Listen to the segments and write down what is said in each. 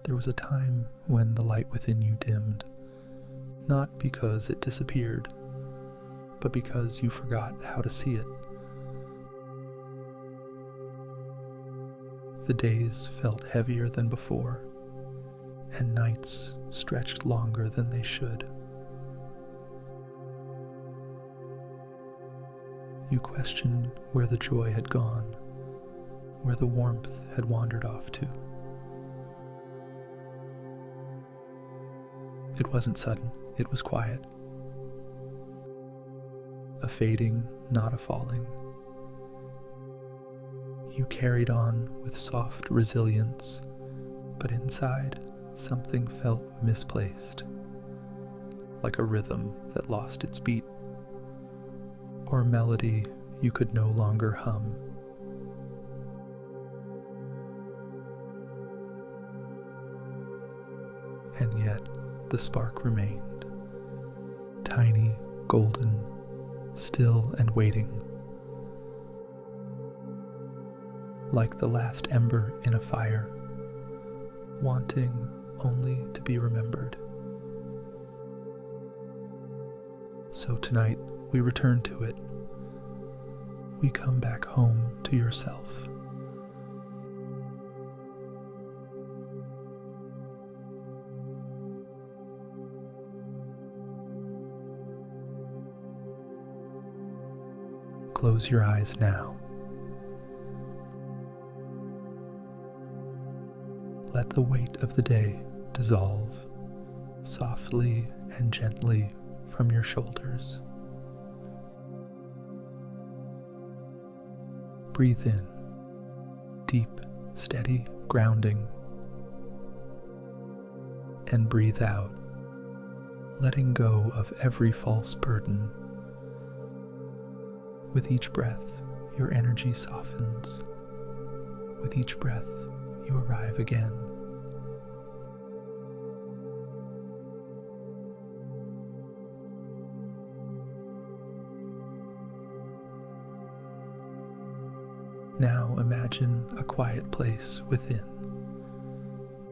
There was a time when the light within you dimmed, not because it disappeared, but because you forgot how to see it. The days felt heavier than before, and nights stretched longer than they should. You questioned where the joy had gone, where the warmth had wandered off to. It wasn't sudden, it was quiet. A fading, not a falling. You carried on with soft resilience, but inside, something felt misplaced, like a rhythm that lost its beat, or a melody you could no longer hum. And yet, the spark remained, tiny, golden, still and waiting, like the last ember in a fire, wanting only to be remembered. So tonight, we return to it. We come back home to yourself. Close your eyes now. Let the weight of the day dissolve softly and gently from your shoulders. Breathe in, deep, steady grounding, and breathe out, letting go of every false burden. With each breath, your energy softens. With each breath, you arrive again. Now imagine a quiet place within,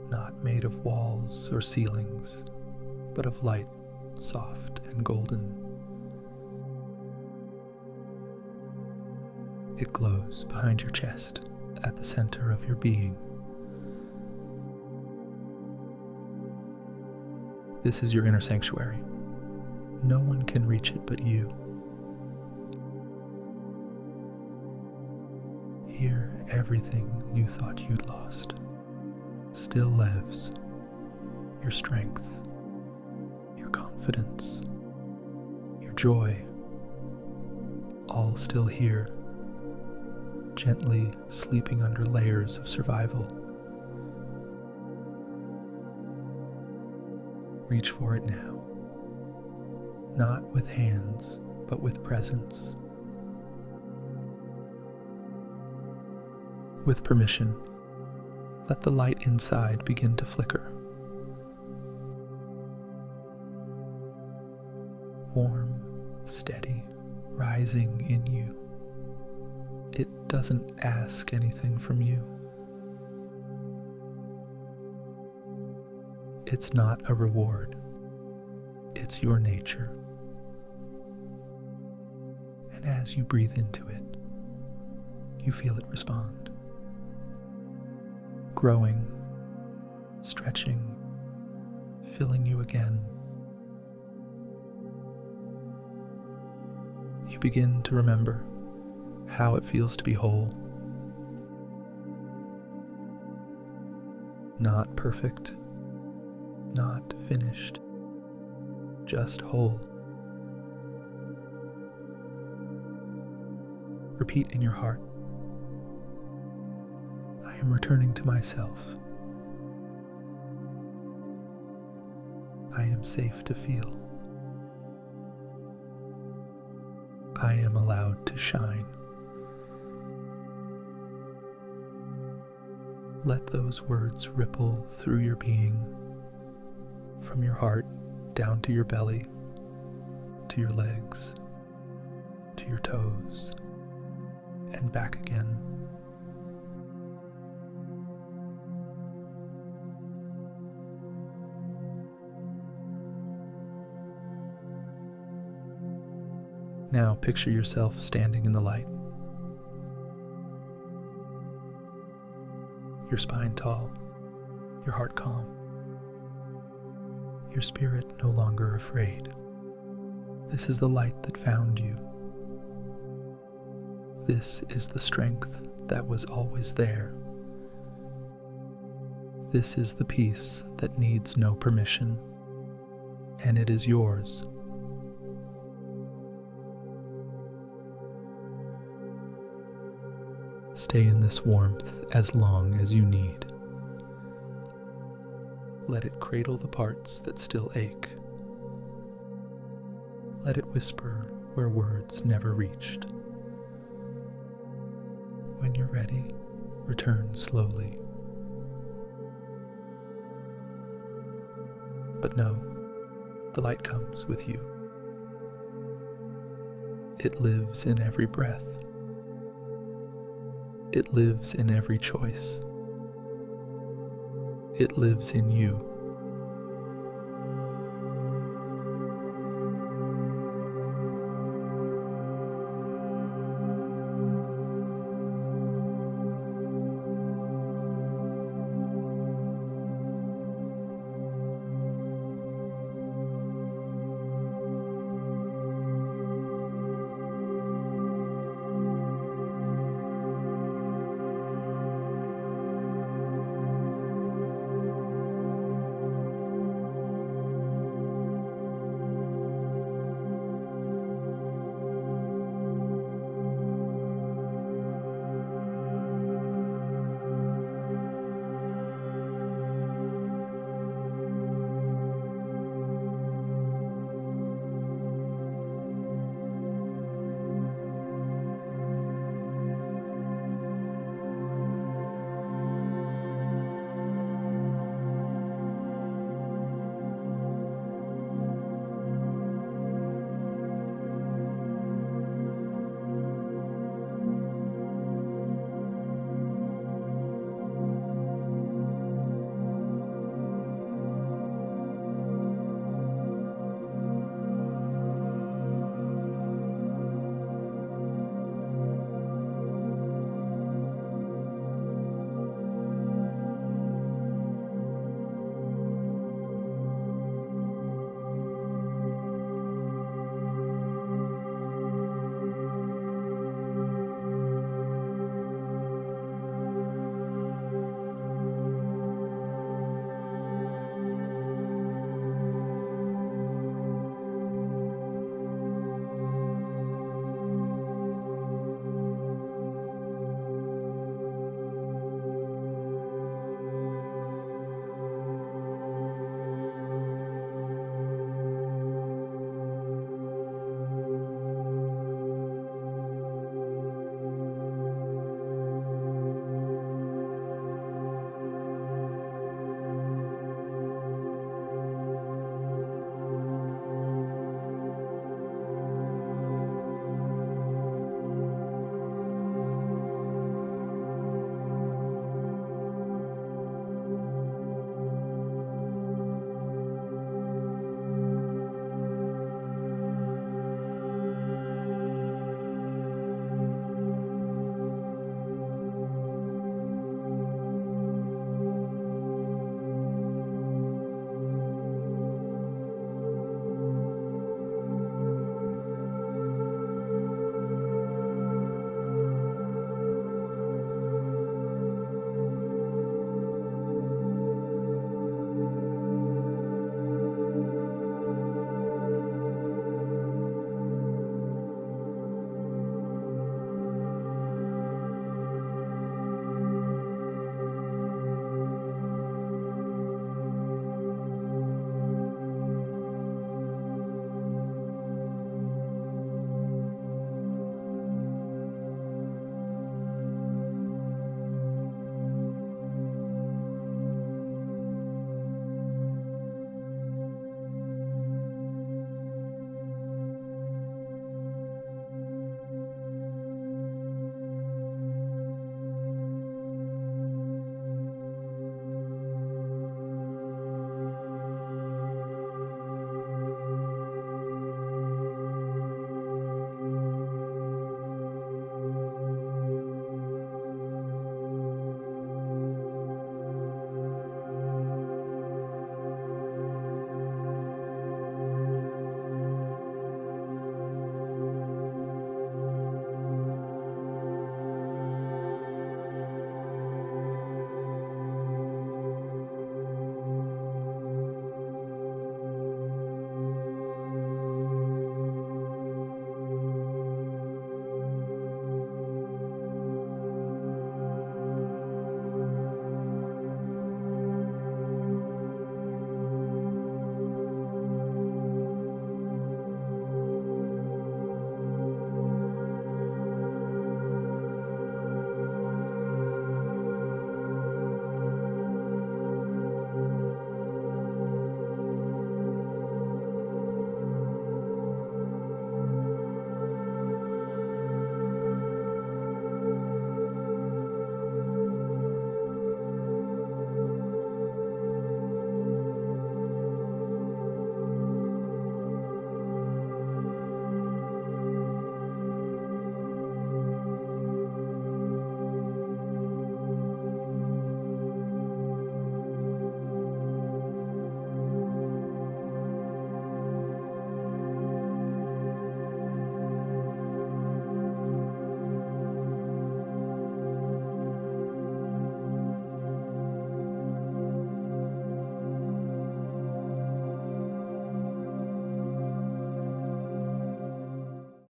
not made of walls or ceilings, but of light, soft and golden. It glows behind your chest, at the center of your being. This is your inner sanctuary. No one can reach it but you. Here, everything you thought you'd lost still lives. Your strength, your confidence, your joy, all still here, gently sleeping under layers of survival. Reach for it now, not with hands, but with presence. With permission, let the light inside begin to flicker. Warm, steady, rising in you. It doesn't ask anything from you. It's not a reward. It's your nature. And as you breathe into it, you feel it respond. Growing, stretching, filling you again. You begin to remember how it feels to be whole. Not perfect, not finished, just whole. Repeat in your heart, I am returning to myself. I am safe to feel. I am allowed to shine. Let those words ripple through your being, from your heart down to your belly, to your legs, to your toes, and back again. Now picture yourself standing in the light. Your spine tall, your heart calm, your spirit no longer afraid. This is the light that found you. This is the strength that was always there. This is the peace that needs no permission, and it is yours. Stay in this warmth as long as you need. Let it cradle the parts that still ache. Let it whisper where words never reached. When you're ready, return slowly. But know, the light comes with you. It lives in every breath. It lives in every choice. It lives in you.